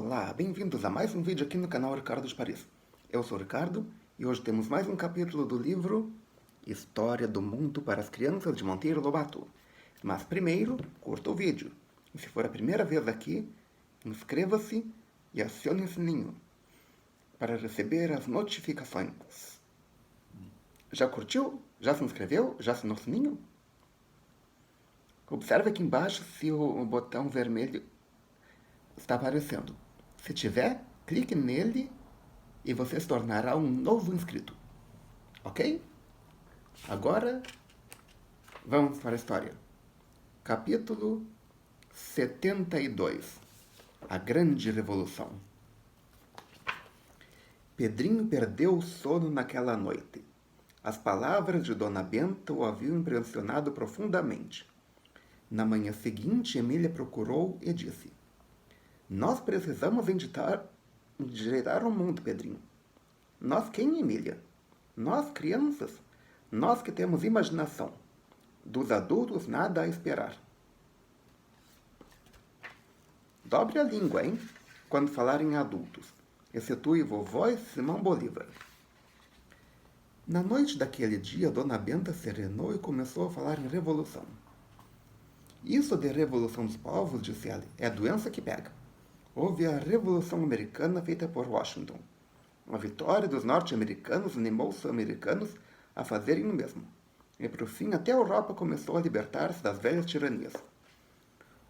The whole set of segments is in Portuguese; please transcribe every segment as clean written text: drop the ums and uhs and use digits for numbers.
Olá, bem-vindos a mais um vídeo aqui no canal Ricardo de Paris. Eu sou o Ricardo e hoje temos mais um capítulo do livro História do Mundo para as Crianças de Monteiro Lobato. Mas primeiro, curta o vídeo. E se for a primeira vez aqui, inscreva-se e acione o sininho para receber as notificações. Já curtiu? Já se inscreveu? Já assinou o sininho? Observe aqui embaixo se o botão vermelho está aparecendo. Se tiver, clique nele e você se tornará um novo inscrito. Ok? Agora, vamos para a história. Capítulo 72. A Grande Revolução. Pedrinho perdeu o sono naquela noite. As palavras de Dona Benta o haviam impressionado profundamente. Na manhã seguinte, Emília procurou e disse: Nós precisamos endireitar o mundo, Pedrinho. Nós quem, Emília? Nós, crianças. Nós que temos imaginação. Dos adultos, nada a esperar. Dobre a língua, hein? Quando falar em adultos. Exceptue vovó e Simão Bolívar. Na noite daquele dia, Dona Benta serenou e começou a falar em revolução. Isso de revolução dos povos, disse ela, é a doença que pega. Houve a Revolução Americana feita por Washington. A vitória dos norte-americanos animou os sul-americanos a fazerem o mesmo. E, por fim, até a Europa começou a libertar-se das velhas tiranias.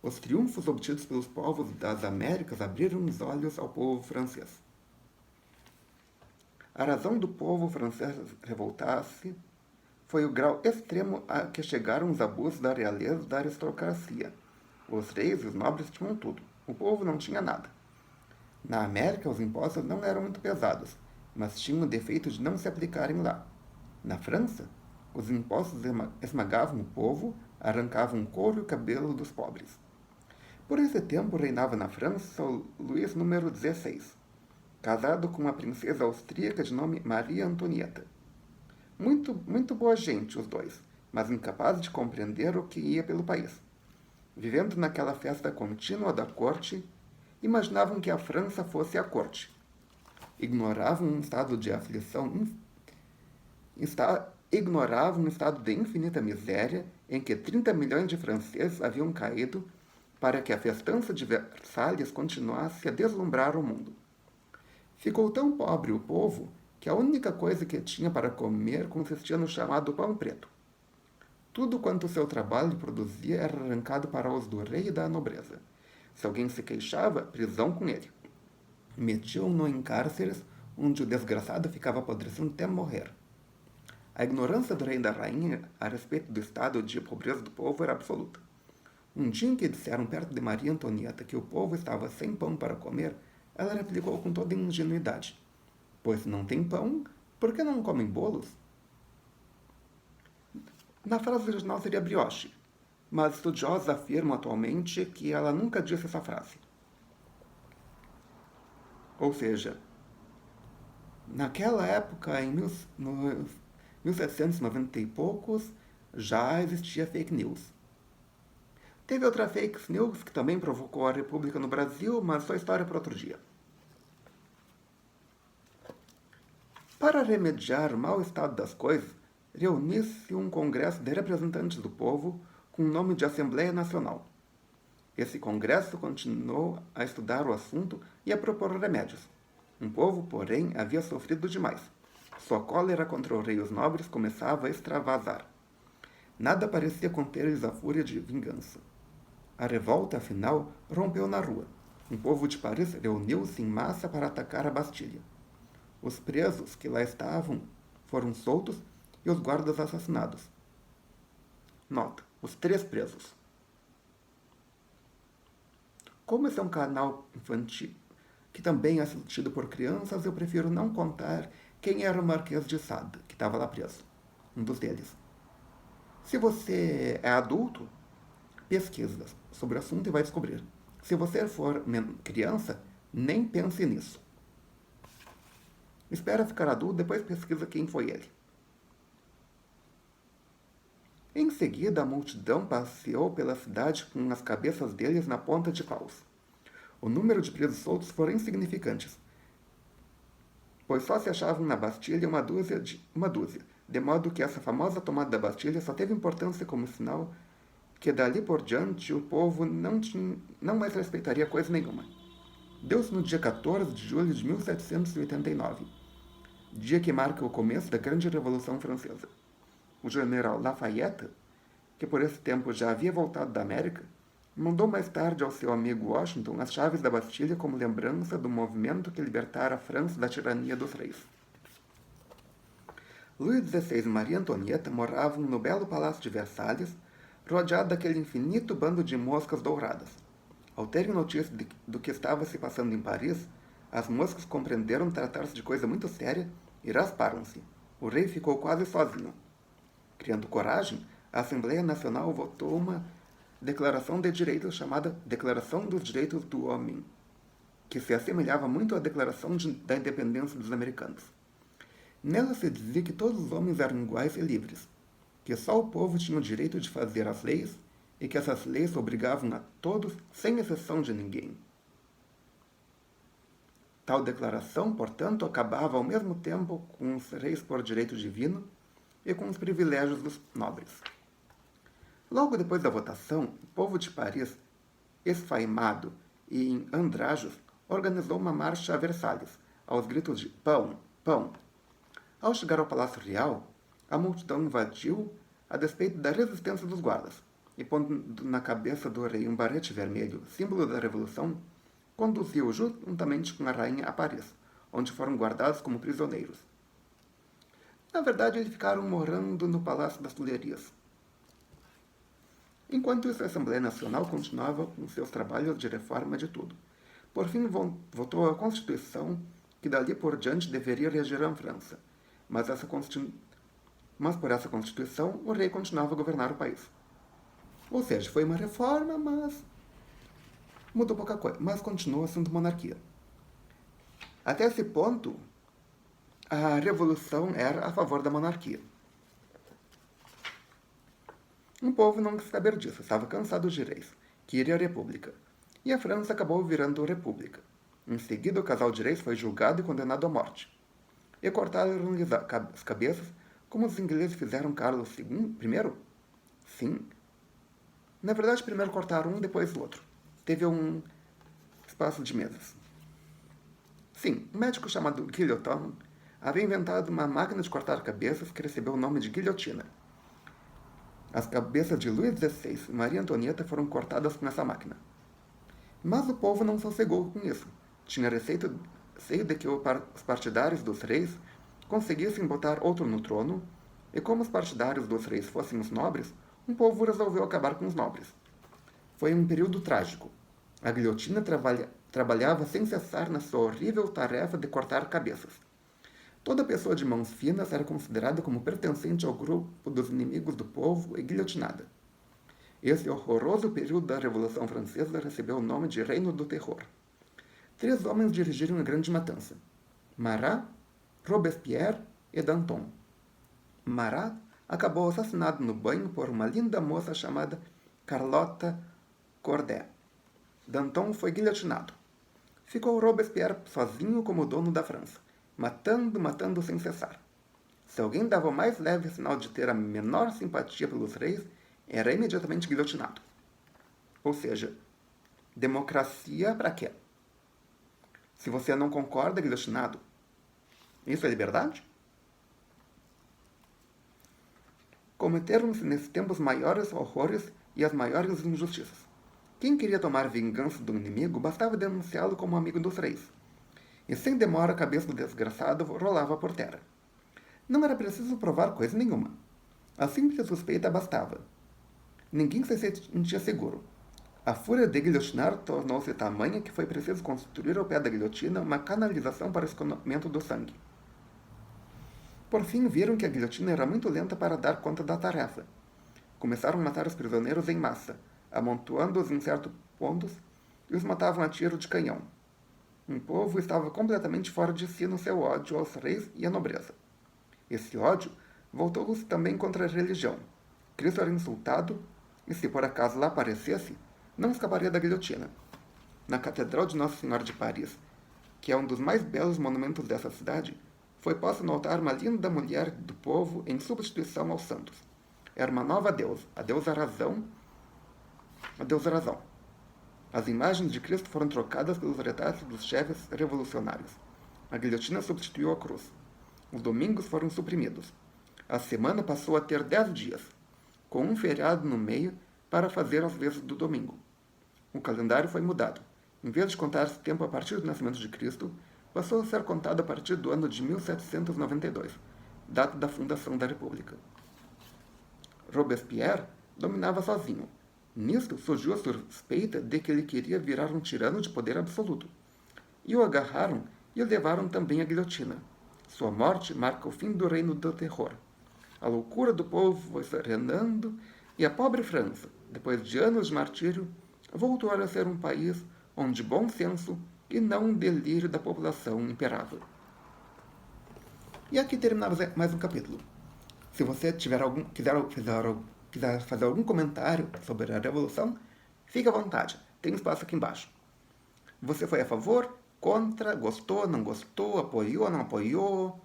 Os triunfos obtidos pelos povos das Américas abriram os olhos ao povo francês. A razão do povo francês revoltar-se foi o grau extremo a que chegaram os abusos da realeza e da aristocracia. Os reis e os nobres tinham tudo. O povo não tinha nada. Na América, os impostos não eram muito pesados, mas tinham o defeito de não se aplicarem lá. Na França, os impostos esmagavam o povo, arrancavam o couro e o cabelo dos pobres. Por esse tempo, reinava na França o Luís número 16, casado com uma princesa austríaca de nome Maria Antonieta. Muito boa gente, os dois, mas incapazes de compreender o que ia pelo país. Vivendo naquela festa contínua da corte, imaginavam que a França fosse a corte. Ignoravam um estado de aflição, ignoravam um estado de infinita miséria em que 30 milhões de franceses haviam caído para que a festança de Versalhes continuasse a deslumbrar o mundo. Ficou tão pobre o povo que a única coisa que tinha para comer consistia no chamado pão preto. Tudo quanto o seu trabalho produzia era arrancado para os do rei e da nobreza. Se alguém se queixava, prisão com ele. Metiam-no em cárceres, onde o desgraçado ficava apodrecendo até morrer. A ignorância do rei e da rainha a respeito do estado de pobreza do povo era absoluta. Um dia em que disseram perto de Maria Antonieta que o povo estava sem pão para comer, ela replicou com toda ingenuidade: Pois não tem pão, por que não comem bolos? Na frase original seria brioche, mas estudiosos afirmam atualmente que ela nunca disse essa frase. Ou seja, naquela época, em 1790 e poucos, já existia fake news. Teve outra fake news que também provocou a República no Brasil, mas só história para outro dia. Para remediar o mau estado das coisas, reuniu-se um congresso de representantes do povo com o nome de Assembleia Nacional. Esse congresso continuou a estudar o assunto e a propor remédios. Um povo, porém, havia sofrido demais. Sua cólera contra o rei e os nobres começava a extravasar. Nada parecia conter-lhes a fúria de vingança. A revolta, afinal, rompeu na rua. Um povo de Paris reuniu-se em massa para atacar a Bastilha. Os presos que lá estavam foram soltos e os guardas assassinados. Nota: os 3 presos. Como esse é um canal infantil que também é assistido por crianças, eu prefiro não contar quem era o Marquês de Sade, que estava lá preso. Um dos deles. Se você é adulto, pesquisa sobre o assunto e vai descobrir. Se você for criança, nem pense nisso. Espera ficar adulto, depois pesquisa quem foi ele. Em seguida, a multidão passeou pela cidade com as cabeças deles na ponta de paus. O número de presos soltos foram insignificantes, pois só se achavam na Bastilha uma dúzia, de modo que essa famosa tomada da Bastilha só teve importância como sinal que dali por diante o povo não mais respeitaria coisa nenhuma. Deu-se no dia 14 de julho de 1789, dia que marca o começo da Grande Revolução Francesa. O general Lafayette, que por esse tempo já havia voltado da América, mandou mais tarde ao seu amigo Washington as chaves da Bastilha como lembrança do movimento que libertara a França da tirania dos reis. Luís XVI e Maria Antonieta moravam no belo Palácio de Versalhes, rodeado daquele infinito bando de moscas douradas. Ao terem notícia do que estava se passando em Paris, as moscas compreenderam tratar-se de coisa muito séria e rasparam-se. O rei ficou quase sozinho. Criando coragem, a Assembleia Nacional votou uma declaração de direitos chamada Declaração dos Direitos do Homem, que se assemelhava muito à Declaração da Independência dos Americanos. Nela se dizia que todos os homens eram iguais e livres, que só o povo tinha o direito de fazer as leis e que essas leis obrigavam a todos, sem exceção de ninguém. Tal declaração, portanto, acabava ao mesmo tempo com os reis por direito divino e com os privilégios dos nobres. Logo depois da votação, o povo de Paris, esfaimado e em andrajos, organizou uma marcha a Versalhes, aos gritos de pão, pão. Ao chegar ao Palácio Real, a multidão invadiu a despeito da resistência dos guardas, e pondo na cabeça do rei um barrete vermelho, símbolo da Revolução, conduziu juntamente com a rainha a Paris, onde foram guardados como prisioneiros. Na verdade, eles ficaram morando no Palácio das Tulherias. Enquanto isso, a Assembleia Nacional continuava com seus trabalhos de reforma de tudo. Por fim, votou a Constituição que dali por diante deveria reger a França, mas por essa Constituição o rei continuava a governar o país. Ou seja, foi uma reforma, mas mudou pouca coisa, mas continua sendo monarquia. Até esse ponto, a revolução era a favor da monarquia. O povo não quis saber disso, estava cansado de reis, queria a república. E a França acabou virando república. Em seguida, o casal de reis foi julgado e condenado à morte. E cortaram-lhes as cabeças, como os ingleses fizeram Carlos II? Sim. Na verdade, primeiro cortaram um, depois o outro. Teve um espaço de meses. Sim, um médico chamado Guillotin havia inventado uma máquina de cortar cabeças que recebeu o nome de guilhotina. As cabeças de Luís XVI e Maria Antonieta foram cortadas com essa máquina. Mas o povo não sossegou com isso. Tinha receio de que os partidários dos reis conseguissem botar outro no trono, e como os partidários dos reis fossem os nobres, o povo resolveu acabar com os nobres. Foi um período trágico. A guilhotina trabalhava sem cessar na sua horrível tarefa de cortar cabeças. Toda pessoa de mãos finas era considerada como pertencente ao grupo dos inimigos do povo e guilhotinada. Esse horroroso período da Revolução Francesa recebeu o nome de Reino do Terror. 3 homens dirigiram a grande matança: Marat, Robespierre e Danton. Marat acabou assassinado no banho por uma linda moça chamada Carlotta Corday. Danton foi guilhotinado. Ficou Robespierre sozinho como dono da França, matando sem cessar. Se alguém dava o mais leve sinal de ter a menor simpatia pelos reis, era imediatamente guilhotinado. Ou seja, democracia para quê? Se você não concorda, é guilhotinado. Isso é liberdade? Cometeram-se nesse tempo os maiores horrores e as maiores injustiças. Quem queria tomar vingança do inimigo bastava denunciá-lo como amigo dos reis. E sem demora a cabeça do desgraçado rolava por terra. Não era preciso provar coisa nenhuma. A simples suspeita bastava. Ninguém se sentia seguro. A fúria de guilhotinar tornou-se tamanha que foi preciso construir ao pé da guilhotina uma canalização para o escoamento do sangue. Por fim, viram que a guilhotina era muito lenta para dar conta da tarefa. Começaram a matar os prisioneiros em massa, amontoando-os em certos pontos, e os matavam a tiro de canhão. Um povo estava completamente fora de si no seu ódio aos reis e à nobreza. Esse ódio voltou-se também contra a religião. Cristo era insultado, e se por acaso lá aparecesse, não escaparia da guilhotina. na Catedral de Nossa Senhora de Paris, que é um dos mais belos monumentos dessa cidade, foi posta no altar uma linda mulher do povo em substituição aos santos. Era uma nova deusa, a deusa Razão. As imagens de Cristo foram trocadas pelos retratos dos chefes revolucionários. A guilhotina substituiu a cruz. Os domingos foram suprimidos. A semana passou a ter 10 dias, com um feriado no meio para fazer as vezes do domingo. O calendário foi mudado. Em vez de contar esse tempo a partir do nascimento de Cristo, passou a ser contado a partir do ano de 1792, data da fundação da República. Robespierre dominava sozinho. Nisto surgiu a suspeita de que ele queria virar um tirano de poder absoluto. E o agarraram e o levaram também à guilhotina. Sua morte marca o fim do reino do terror. A loucura do povo foi serenando e a pobre França, depois de anos de martírio, voltou a ser um país onde bom senso e não um delírio da população imperava. E aqui terminamos mais um capítulo. Se você quiser fazer algum comentário sobre a Revolução, fique à vontade. Tem espaço aqui embaixo. Você foi a favor, contra, gostou, não gostou, apoiou, não apoiou?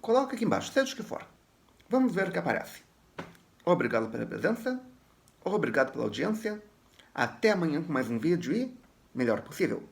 Coloque aqui embaixo, seja o que for. Vamos ver o que aparece. Obrigado pela presença. Obrigado pela audiência. Até amanhã com mais um vídeo e melhor possível.